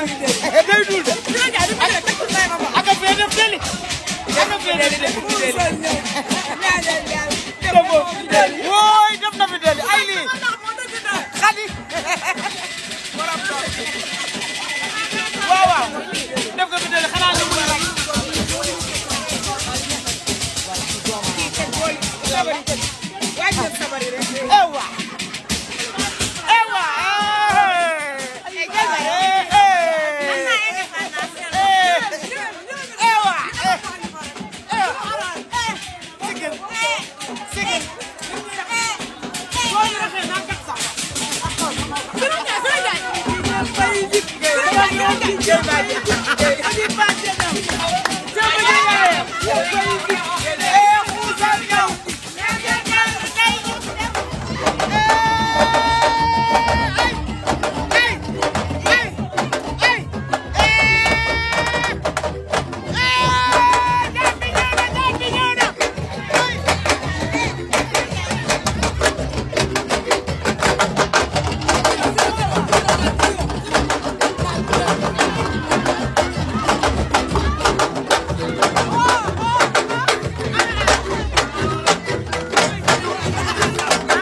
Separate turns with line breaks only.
day dul de aka fe def deli aka fe def deli woy def na fi deli ay li xadi waaw waaw def nga fi deli xanaa nga mën ewa ewa Hey,